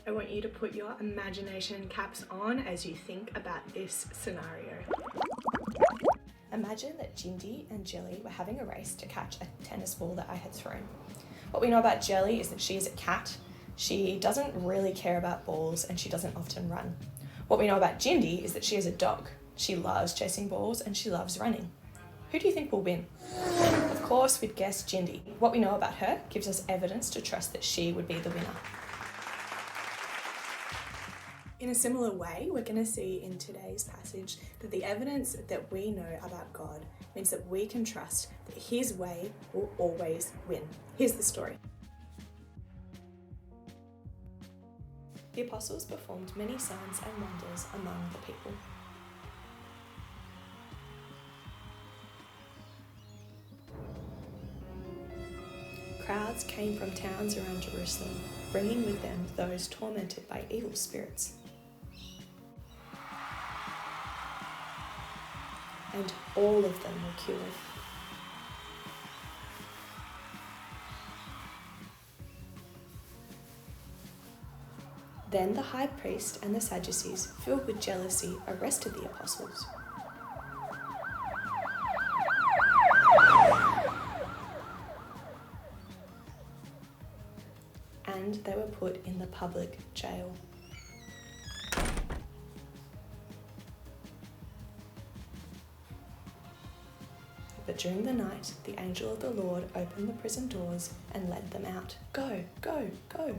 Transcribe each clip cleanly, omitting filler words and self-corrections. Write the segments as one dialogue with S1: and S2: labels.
S1: I want you to put your imagination caps on as you think about this scenario. Imagine that Jindy and Jelly were having a race to catch a tennis ball that I had thrown. What we know about Jelly is that she is a cat. She doesn't really care about balls and she doesn't often run. What we know about Jindy is that she is a dog. She loves chasing balls and she loves running. Who do you think will win? Of course, we'd guess Jindy. What we know about her gives us evidence to trust that she would be the winner. In a similar way, we're going to see in today's passage that the evidence that we know about God means that we can trust that His way will always win. Here's the story. The apostles performed many signs and wonders among the people. Crowds came from towns around Jerusalem, bringing with them those tormented by evil spirits. And all of them were cured. Then the high priest and the Sadducees, filled with jealousy, arrested the apostles. And they were put in the public jail. But during the night, the angel of the Lord opened the prison doors and led them out. Go, go, go.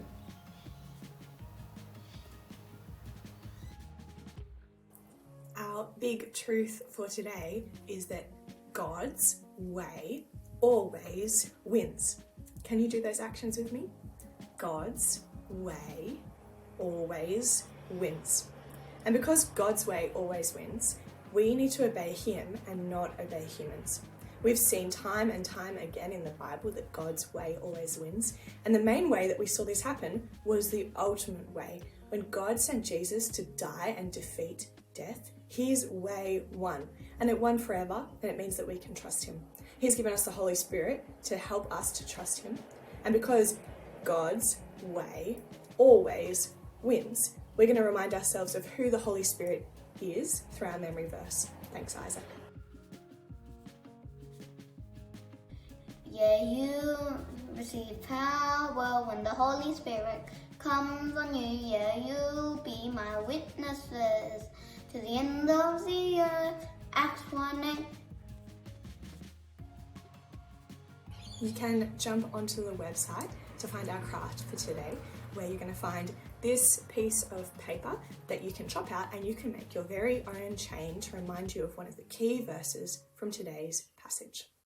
S1: Our big truth for today is that God's way always wins. Can you do those actions with me? God's way always wins. And because God's way always wins, we need to obey Him and not obey humans. We've seen time and time again in the Bible that God's way always wins. And the main way that we saw this happen was the ultimate way. When God sent Jesus to die and defeat death, His way won. And it won forever, and it means that we can trust Him. He's given us the Holy Spirit to help us to trust Him. And because God's way always wins, we're going to remind ourselves of who the Holy Spirit is through our memory verse. Thanks, Isaac.
S2: Yeah, you receive power when the Holy Spirit comes on you. Yeah, you'll be my witnesses to the end of the earth. Acts 1:8.
S1: You can jump onto the website to find our craft for today, where you're going to find this piece of paper that you can chop out and you can make your very own chain to remind you of one of the key verses from today's passage.